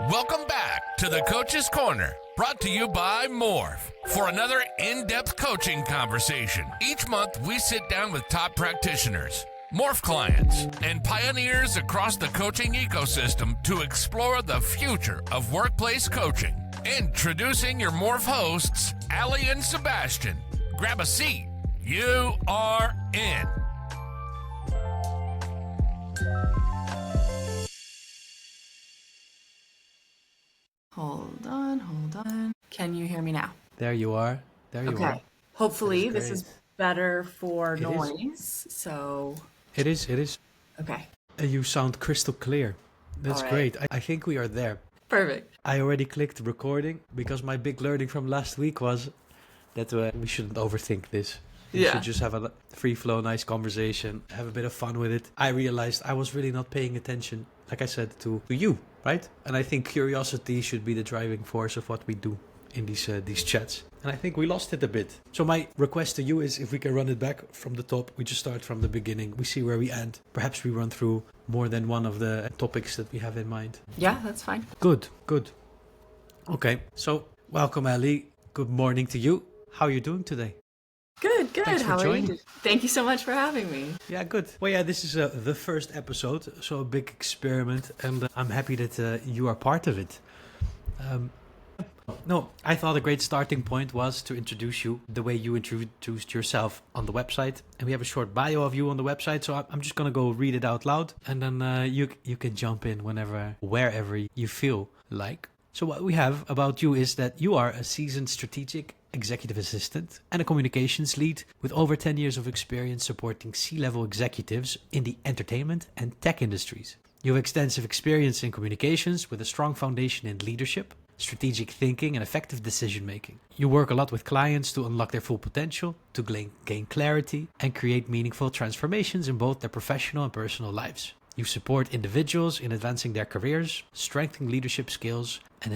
Welcome back to the Coach's Corner, brought to you by Morph, for another in-depth coaching conversation. Each month, we sit down with top practitioners, Morph clients, and pioneers across the coaching ecosystem to explore the future of workplace coaching. Introducing your Morph hosts, Allie and Sebastian. Grab a seat. You are in. Hold on. Can you hear me now? There you are. There you are. Hopefully That is this is great. better for It is. noise. So, It is. okay. You sound crystal clear. That's All right. great. I think we are there. Perfect. I already clicked recording because my big learning from last week was that we shouldn't overthink this. We Yeah. should just have a free flow, nice conversation, have a bit of fun with it. I realized I was really not paying attention, like I said, to you, right? And I think curiosity should be the driving force of what we do in these chats. And I think we lost it a bit. So my request to you is if we can run it back from the top, we just start from the beginning. We see where we end. Perhaps we run through more than one of the topics that we have in mind. Yeah, that's fine. Good. Okay, so welcome, Allie. Good morning to you. How are you doing today? Good. Thanks for How are joining. you? Thank you so much for having me. Yeah, good. Well, yeah, this is the first episode, so a big experiment, and I'm happy that you are part of it. No, I thought a great starting point was to introduce you the way you introduced yourself on the website. And we have a short bio of you on the website, so I'm just going to go read it out loud. And then you can jump in wherever you feel like. So what we have about you is that you are a seasoned strategic executive assistant and a communications lead with over 10 years of experience supporting C-level executives in the entertainment and tech industries. You have extensive experience in communications with a strong foundation in leadership, strategic thinking, and effective decision making. You work a lot with clients to unlock their full potential, to gain clarity, and create meaningful transformations in both their professional and personal lives. You support individuals in advancing their careers, strengthening leadership skills, and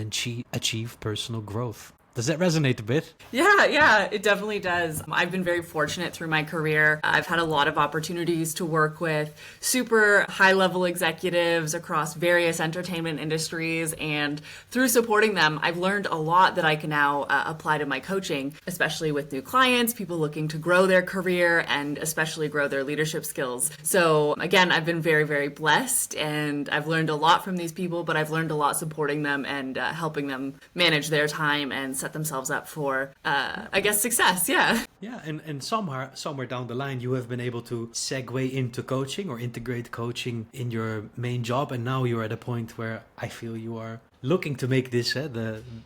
achieve personal growth. Does that resonate a bit? Yeah, it definitely does. I've been very fortunate through my career. I've had a lot of opportunities to work with super high-level executives across various entertainment industries, and through supporting them, I've learned a lot that I can now apply to my coaching, especially with new clients, people looking to grow their career, and especially grow their leadership skills. So again, I've been very, very blessed, and I've learned a lot from these people, but I've learned a lot supporting them and helping them manage their time and set themselves up for, I guess, success. Yeah. Yeah, and somewhere down the line, you have been able to segue into coaching or integrate coaching in your main job, and now you're at a point where I feel you are looking to make this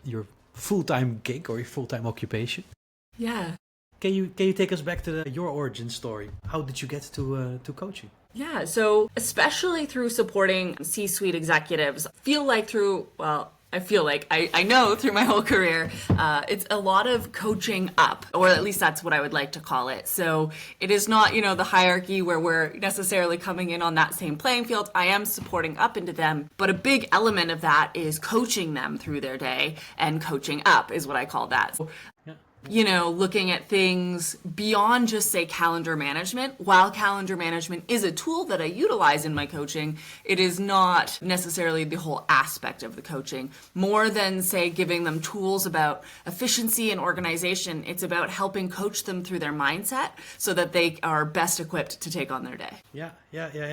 your full-time gig or your full-time occupation. Yeah. Can you take us back to your origin story? How did you get to coaching? Yeah, so especially through supporting C-suite executives, I know through my whole career, it's a lot of coaching up, or at least that's what I would like to call it. So it is not, the hierarchy where we're necessarily coming in on that same playing field. I am supporting up into them, but a big element of that is coaching them through their day, and coaching up is what I call that. So, looking at things beyond just, say, calendar management. While calendar management is a tool that I utilize in my coaching, it is not necessarily the whole aspect of the coaching. More than, say, giving them tools about efficiency and organization, it's about helping coach them through their mindset so that they are best equipped to take on their day. Yeah.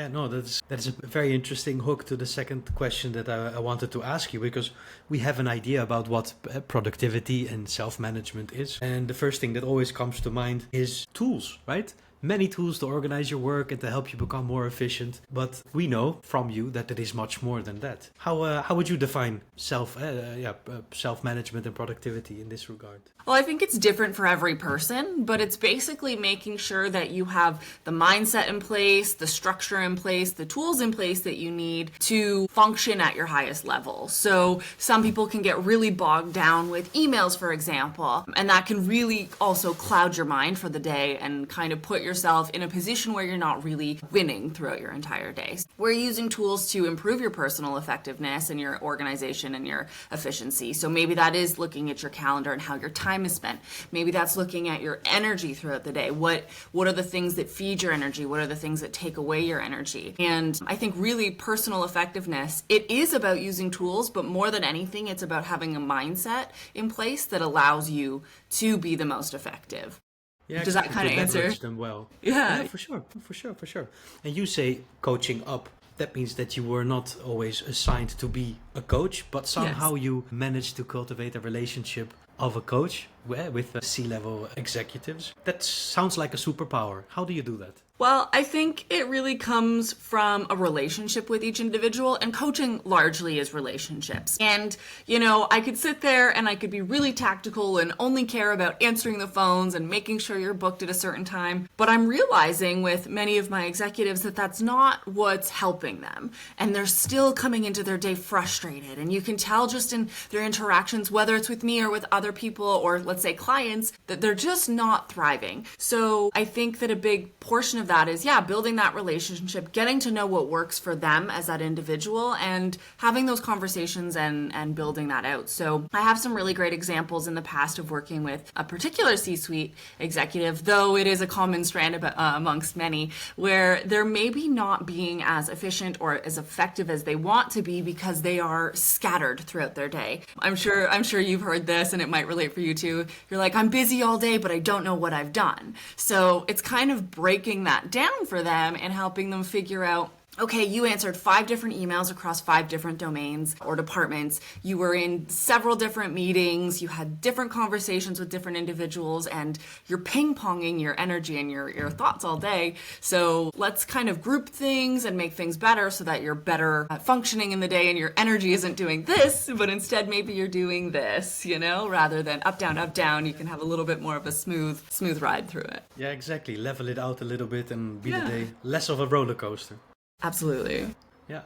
No, that's a very interesting hook to the second question that I wanted to ask you, because we have an idea about what productivity and self-management is. And the first thing that always comes to mind is tools, right? Many tools to organize your work and to help you become more efficient. But we know from you that it is much more than that. How would you define self-management and productivity in this regard? Well, I think it's different for every person, but it's basically making sure that you have the mindset in place, the structure in place, the tools in place that you need to function at your highest level. So some people can get really bogged down with emails, for example, and that can really also cloud your mind for the day and kind of put your yourself in a position where you're not really winning throughout your entire day. We're using tools to improve your personal effectiveness and your organization and your efficiency. So maybe that is looking at your calendar and how your time is spent. Maybe that's looking at your energy throughout the day. What are the things that feed your energy? What are the things that take away your energy? And I think really personal effectiveness, it is about using tools, but more than anything, it's about having a mindset in place that allows you to be the most effective. Yeah, does that kind of answer? Leverage them well. Yeah, for sure. And you say coaching up. That means that you were not always assigned to be a coach, but somehow you managed to cultivate a relationship of a coach with C-level executives. That sounds like a superpower. How do you do that? Well, I think it really comes from a relationship with each individual, and coaching largely is relationships. And, I could sit there and I could be really tactical and only care about answering the phones and making sure you're booked at a certain time. But I'm realizing with many of my executives that that's not what's helping them. And they're still coming into their day frustrated. And you can tell just in their interactions, whether it's with me or with other people or let's say clients, that they're just not thriving. So I think that a big portion of that is, building that relationship, getting to know what works for them as that individual and having those conversations and building that out. So I have some really great examples in the past of working with a particular C-suite executive, though it is a common strand amongst many, where they're maybe not being as efficient or as effective as they want to be because they are scattered throughout their day. I'm sure you've heard this and it might relate for you too. You're like, I'm busy all day, but I don't know what I've done. So it's kind of breaking that down for them and helping them figure out, okay, you answered 5 different emails across 5 different domains or departments. You were in several different meetings. You had different conversations with different individuals, and you're ping-ponging your energy and your thoughts all day. So let's kind of group things and make things better so that you're better at functioning in the day and your energy isn't doing this, but instead maybe you're doing this, rather than up, down. You can have a little bit more of a smooth ride through it. Yeah, exactly. Level it out a little bit and be the day less of a roller coaster. Absolutely. Yeah.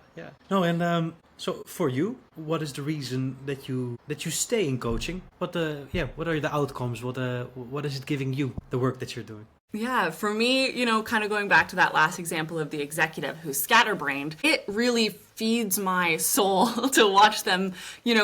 No, and so for you, what is the reason that you stay in coaching? What are the outcomes? What is it giving you, the work that you're doing? Yeah, for me, kind of going back to that last example of the executive who's scatterbrained, it really feeds my soul to watch them,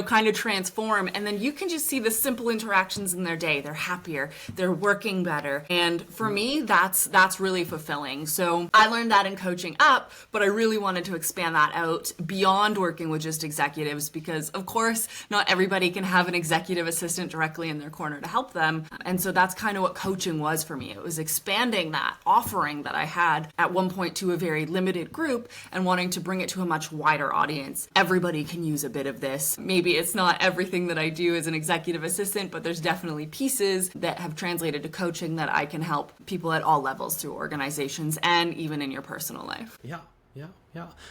kind of transform. And then you can just see the simple interactions in their day. They're happier, they're working better. And for me, that's really fulfilling. So I learned that in coaching up, but I really wanted to expand that out beyond working with just executives because, of course, not everybody can have an executive assistant directly in their corner to help them. And so that's kind of what coaching was for me. It was expanding that offering that I had at one point to a very limited group and wanting to bring it to a much wider audience. Everybody can use a bit of this. Maybe it's not everything that I do as an executive assistant, but there's definitely pieces that have translated to coaching that I can help people at all levels through organizations and even in your personal life. Yeah.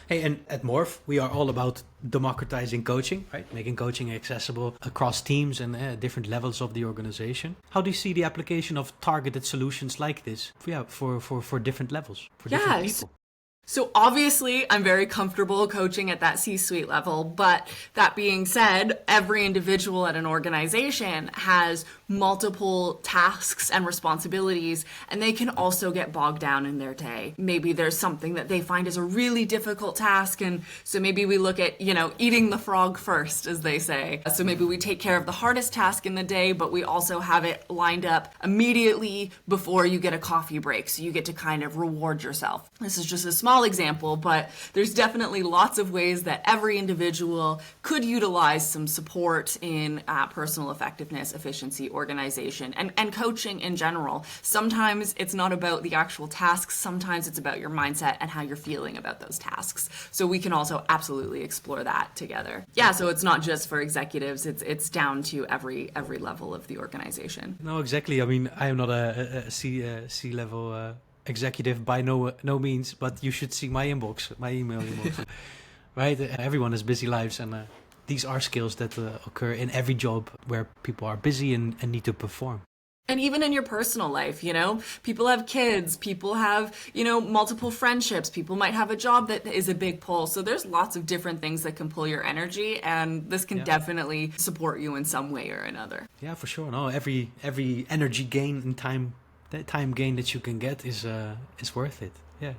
Hey, and at Morph, we are all about democratizing coaching, right? Making coaching accessible across teams and different levels of the organization. How do you see the application of targeted solutions like this? For different levels, for different people. So obviously, I'm very comfortable coaching at that C-suite level, but that being said, every individual at an organization has multiple tasks and responsibilities, and they can also get bogged down in their day. Maybe there's something that they find is a really difficult task, and so maybe we look at, eating the frog first, as they say. So maybe we take care of the hardest task in the day, but we also have it lined up immediately before you get a coffee break, so you get to kind of reward yourself. This is just a small example, but there's definitely lots of ways that every individual could utilize some support in personal effectiveness, efficiency, organization, and coaching in general. Sometimes it's not about the actual tasks. Sometimes it's about your mindset and how you're feeling about those tasks. So we can also absolutely explore that together. Yeah, so it's not just for executives. It's down to every level of the organization. No, exactly. I mean, I am not a C-level executive by no means, but you should see my inbox, my email inbox. Right? Everyone has busy lives, and these are skills that occur in every job where people are busy and need to perform. And even in your personal life, people have kids, people have, multiple friendships, people might have a job that is a big pull. So there's lots of different things that can pull your energy, and this can definitely support you in some way or another. Yeah, for sure. No, every energy gain in time the time gain that you can get is worth it. Yeah.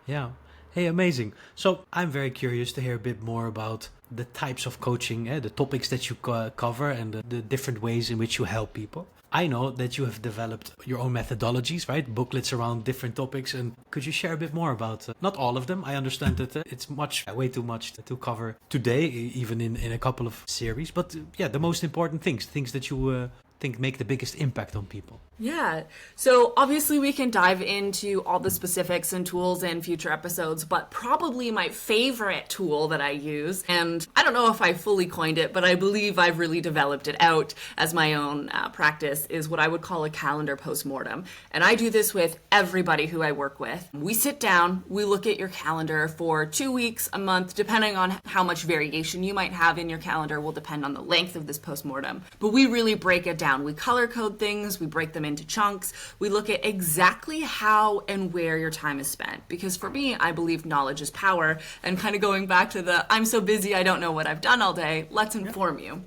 Yeah. Hey, amazing. So I'm very curious to hear a bit more about the types of coaching, the topics that you cover, and the different ways in which you help people. I know that you have developed your own methodologies, right? Booklets around different topics. And could you share a bit more about, not all of them? I understand that it's way too much to cover today, even in a couple of series. But yeah, the most important things that you think make the biggest impact on people. Yeah. So obviously we can dive into all the specifics and tools in future episodes, but probably my favorite tool that I use, and I don't know if I fully coined it, but I believe I've really developed it out as my own practice, is what I would call a calendar postmortem. And I do this with everybody who I work with. We sit down, we look at your calendar for 2 weeks, a month, depending on how much variation you might have in your calendar will depend on the length of this postmortem. But we really break it down. We color code things, we break them into chunks. We look at exactly how and where your time is spent. Because for me, I believe knowledge is power. And kind of going back to the, I'm so busy, I don't know what I've done all day, let's inform you.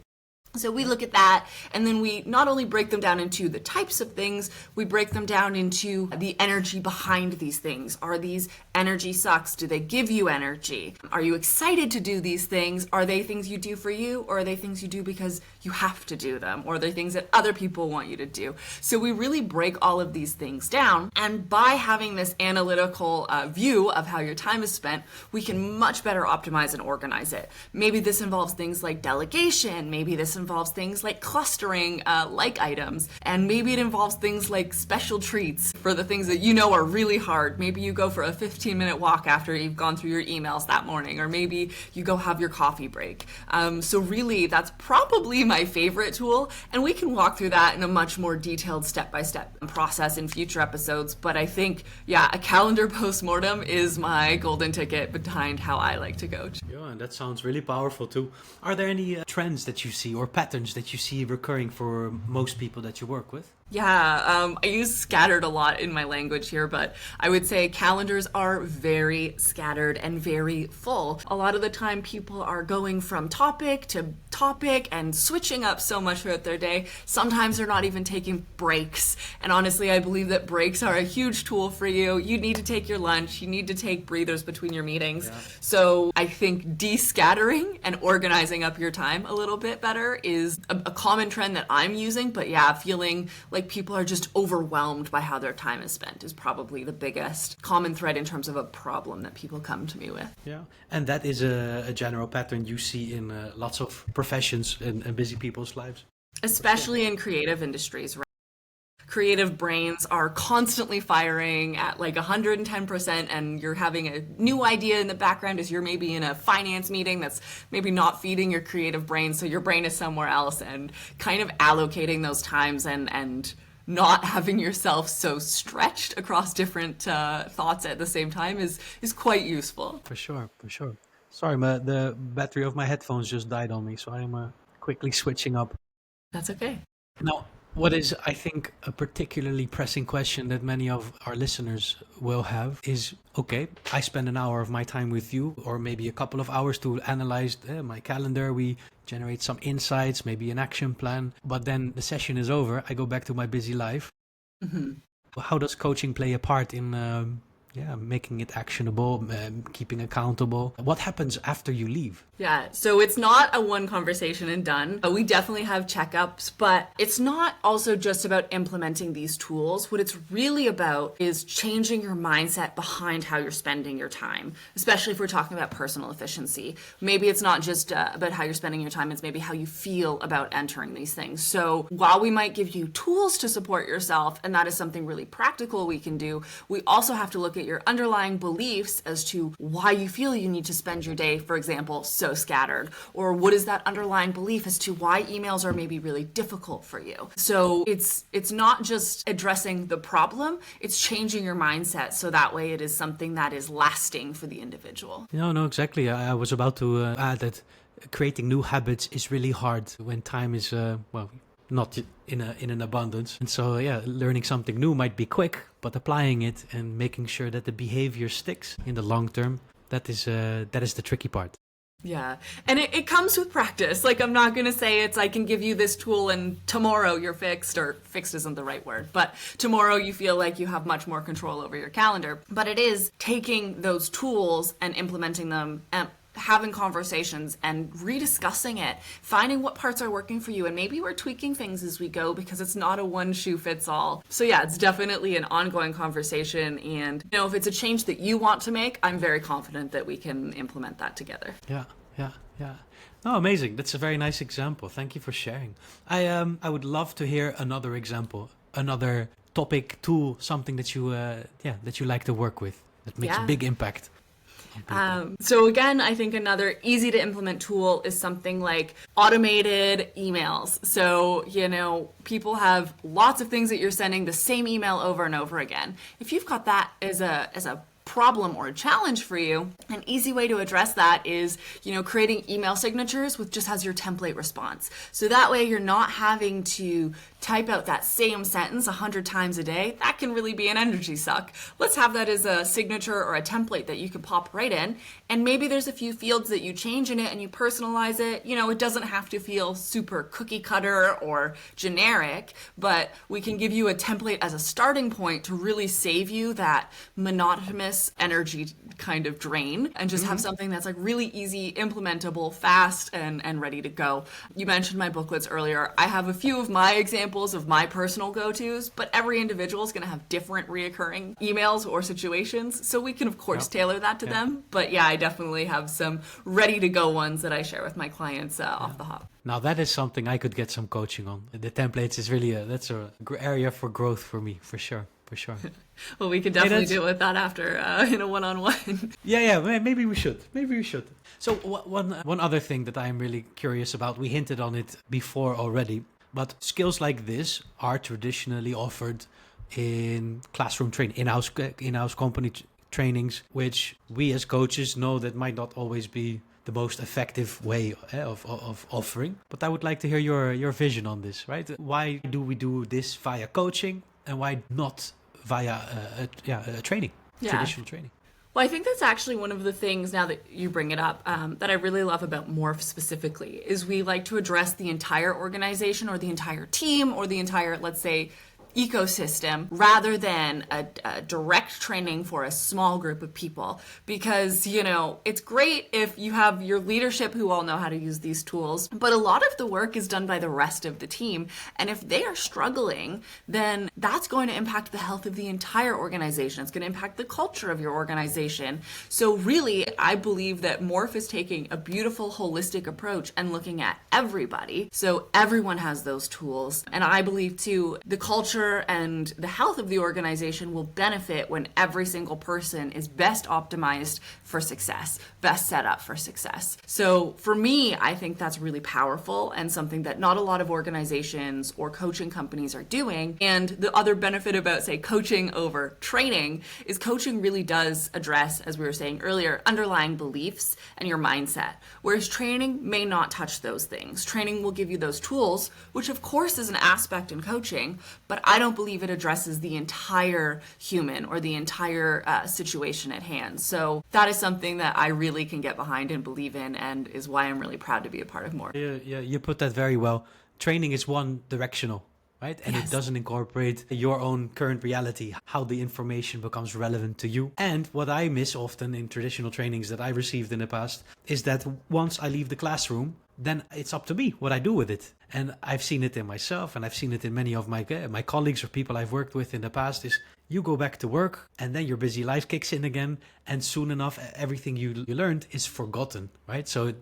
So we look at that, and then we not only break them down into the types of things, we break them down into the energy behind these things. Are these energy sucks? Do they give you energy? Are you excited to do these things? Are they things you do for you, or are they things you do because you have to do them? Or are they things that other people want you to do? So we really break all of these things down, and by having this analytical view of how your time is spent, we can much better optimize and organize it. Maybe this involves things like delegation, maybe this involves things like clustering like items, and maybe it involves things like special treats for the things that you know are really hard. Maybe you go for a 15-minute walk after you've gone through your emails that morning, or maybe you go have your coffee break. So really, that's probably my favorite tool, and we can walk through that in a much more detailed step-by-step process in future episodes. But I think, yeah, a calendar postmortem is my golden ticket behind how I like to coach. Yeah, and that sounds really powerful too. Are there any trends that you see or patterns that you see recurring for most people that you work with? Yeah, I use scattered a lot in my language here, but I would say calendars are very scattered and very full. A lot of the time people are going from topic to topic and switching up so much throughout their day. Sometimes they're not even taking breaks. And honestly, I believe that breaks are a huge tool for you. You need to take your lunch. You need to take breathers between your meetings. Yeah. So I think descattering and organizing up your time a little bit better is a common trend that I'm using. But yeah, feeling like people are just overwhelmed by how their time is spent is probably the biggest common thread in terms of a problem that people come to me with. Yeah, and that is a general pattern you see in lots of professions and busy people's lives. Especially in creative industries, right? Creative brains are constantly firing at like 110%, and you're having a new idea in the background as you're maybe in a finance meeting that's maybe not feeding your creative brain, so your brain is somewhere else, and kind of allocating those times and not having yourself so stretched across different thoughts at the same time is quite useful. For sure. Sorry, the battery of my headphones just died on me, so I'm quickly switching up. That's okay. Now, what is, I think, a particularly pressing question that many of our listeners will have is, okay, I spend an hour of my time with you, or maybe a couple of hours to analyze my calendar. We generate some insights, maybe an action plan, but then the session is over. I go back to my busy life. Mm-hmm. How does coaching play a part in making it actionable, keeping accountable? What happens after you leave? Yeah, so it's not a one conversation and done. We definitely have checkups, but it's not also just about implementing these tools. What it's really about is changing your mindset behind how you're spending your time, especially if we're talking about personal efficiency. Maybe it's not just about how you're spending your time, it's maybe how you feel about entering these things. So while we might give you tools to support yourself, and that is something really practical we can do, we also have to look at your underlying beliefs as to why you feel you need to spend your day, for example, so scattered, or what is that underlying belief as to why emails are maybe really difficult for you. So it's not just addressing the problem, it's changing your mindset so that way it is something that is lasting for the individual. No, exactly. I was about to add that creating new habits is really hard when time is not in an abundance. And so, learning something new might be quick, but applying it and making sure that the behavior sticks in the long term, that is the tricky part. Yeah. And it comes with practice. Like, I'm not going to say I can give you this tool and tomorrow you're fixed, or fixed isn't the right word, but tomorrow you feel like you have much more control over your calendar. But it is taking those tools and implementing them and having conversations and rediscussing it, finding what parts are working for you, and maybe we're tweaking things as we go, because it's not a one shoe fits all. So yeah, it's definitely an ongoing conversation, and if it's a change that you want to make, I'm very confident that we can implement that together. Yeah. Oh, amazing. That's a very nice example. Thank you for sharing. I would love to hear another example, another topic, tool, something that you like to work with that makes a big impact. So again, I think another easy to implement tool is something like automated emails. So, people have lots of things that you're sending the same email over and over again. If you've got that as a problem or a challenge for you, an easy way to address that is, creating email signatures with just as your template response. So that way you're not having to type out that same sentence 100 times a day. That can really be an energy suck. Let's have that as a signature or a template that you can pop right in. And maybe there's a few fields that you change in it and you personalize it. It doesn't have to feel super cookie cutter or generic, but we can give you a template as a starting point to really save you that monotonous energy kind of drain, and just have something that's like really easy, implementable, fast, and ready to go. You mentioned my booklets earlier. I have a few of my examples of my personal go-tos, but every individual is going to have different reoccurring emails or situations, so we can of course tailor that to them. But yeah, I definitely have some ready-to-go ones that I share with my clients off the hop. Now that is something I could get some coaching on. The templates is really that's a area for growth for me, for sure. Well, we could definitely deal with that after in a one-on-one. Yeah, maybe we should. So one other thing that I'm really curious about, we hinted on it before already, but skills like this are traditionally offered in classroom training, in-house company trainings, which we as coaches know that might not always be the most effective way of offering. But I would like to hear your vision on this, right? Why do we do this via coaching and why not via a training, traditional training? Well, I think that's actually one of the things, now that you bring it up, that I really love about Morph specifically, is we like to address the entire organization or the entire team or the entire, let's say, ecosystem, rather than a direct training for a small group of people. Because, it's great if you have your leadership who all know how to use these tools, but a lot of the work is done by the rest of the team. And if they are struggling, then that's going to impact the health of the entire organization. It's going to impact the culture of your organization. So really, I believe that Morph is taking a beautiful, holistic approach and looking at everybody. So everyone has those tools. And I believe too, the culture and the health of the organization will benefit when every single person is best optimized for success, best set up for success. So for me, I think that's really powerful and something that not a lot of organizations or coaching companies are doing. And the other benefit about, say, coaching over training is coaching really does address, as we were saying earlier, underlying beliefs and your mindset, whereas training may not touch those things. Training will give you those tools, which of course is an aspect in coaching, but I don't believe it addresses the entire human or the entire situation at hand. So that is something that I really can get behind and believe in, and is why I'm really proud to be a part of Morph. Yeah, you put that very well. Training is one directional, right? And It doesn't incorporate your own current reality, how the information becomes relevant to you. And what I miss often in traditional trainings that I received in the past is that once I leave the classroom, then it's up to me what I do with it. And I've seen it in myself, and I've seen it in many of my colleagues or people I've worked with in the past, is you go back to work and then your busy life kicks in again, and soon enough everything you learned is forgotten, right? So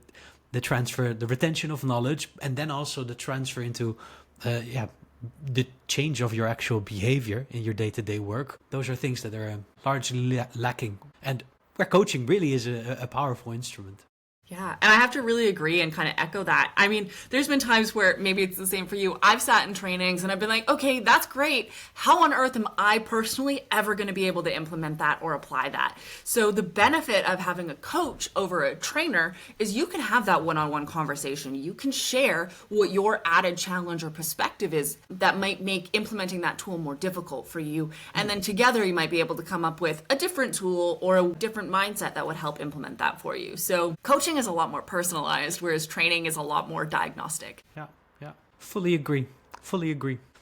the retention of knowledge, and then also the transfer into the change of your actual behavior in your day-to-day work, those are things that are largely lacking, and where coaching really is a powerful instrument. Yeah, and I have to really agree and kind of echo that. I mean, there's been times where maybe it's the same for you. I've sat in trainings and I've been like, okay, that's great. How on earth am I personally ever going to be able to implement that or apply that? So the benefit of having a coach over a trainer is you can have that one-on-one conversation. You can share what your added challenge or perspective is that might make implementing that tool more difficult for you. And then together you might be able to come up with a different tool or a different mindset that would help implement that for you. So coaching is a lot more personalized, whereas training is a lot more diagnostic. Yeah. Fully agree.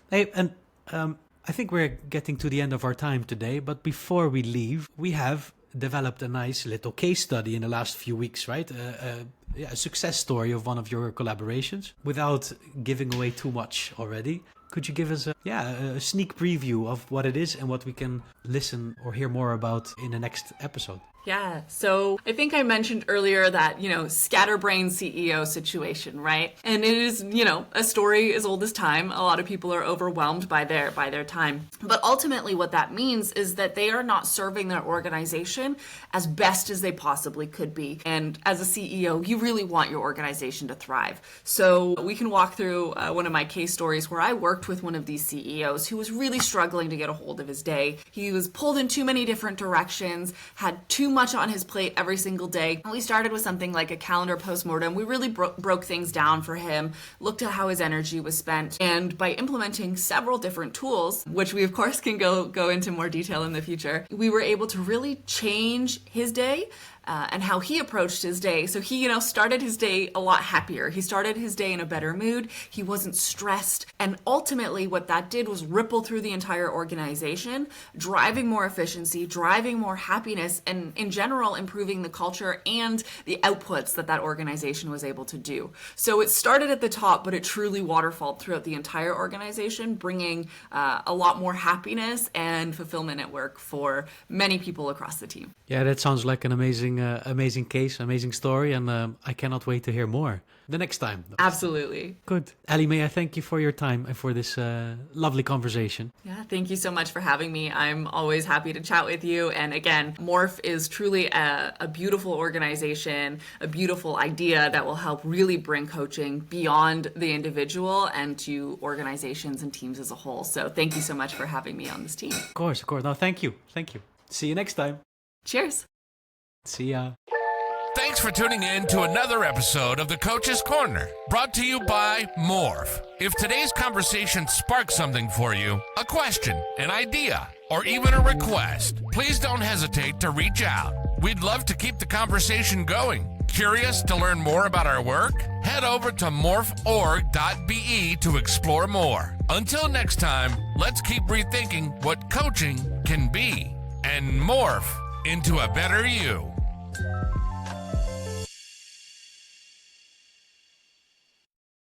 Hey, and I think we're getting to the end of our time today, but before we leave, we have developed a nice little case study in the last few weeks, right? A success story of one of your collaborations. Without giving away too much already, could you give us a sneak preview of what it is and what we can listen or hear more about in the next episode? Yeah, so I think I mentioned earlier that, scatterbrain CEO situation, right? And it is, a story as old as time. A lot of people are overwhelmed by their time. But ultimately what that means is that they are not serving their organization as best as they possibly could be. And as a CEO, you really want your organization to thrive. So we can walk through one of my case stories where I worked with one of these CEOs who was really struggling to get a hold of his day. He was pulled in too many different directions, had too much on his plate every single day. We started with something like a calendar postmortem. We really broke things down for him, looked at how his energy was spent, and by implementing several different tools, which we of course can go into more detail in the future, we were able to really change his day and how he approached his day. So he, started his day a lot happier. He started his day in a better mood. He wasn't stressed. And ultimately what that did was ripple through the entire organization, driving more efficiency, driving more happiness, and in general, improving the culture and the outputs that organization was able to do. So it started at the top, but it truly waterfalled throughout the entire organization, bringing a lot more happiness and fulfillment at work for many people across the team. Yeah, that sounds like an amazing case, amazing story, and I cannot wait to hear more the next time. Absolutely. Good. Allie, may I thank you for your time and for this lovely conversation. Yeah, thank you so much for having me. I'm always happy to chat with you. And again, Morph is truly a beautiful organization, a beautiful idea that will help really bring coaching beyond the individual and to organizations and teams as a whole. So thank you so much for having me on this team. Of course. No, thank you. See you next time. Cheers. See ya. Thanks for tuning in to another episode of the Coach's Corner, brought to you by Morph. If today's conversation sparked something for you, a question, an idea, or even a request, please don't hesitate to reach out. We'd love to keep the conversation going. Curious to learn more about our work? Head over to morphorg.be to explore more. Until next time, let's keep rethinking what coaching can be and morph into a better you.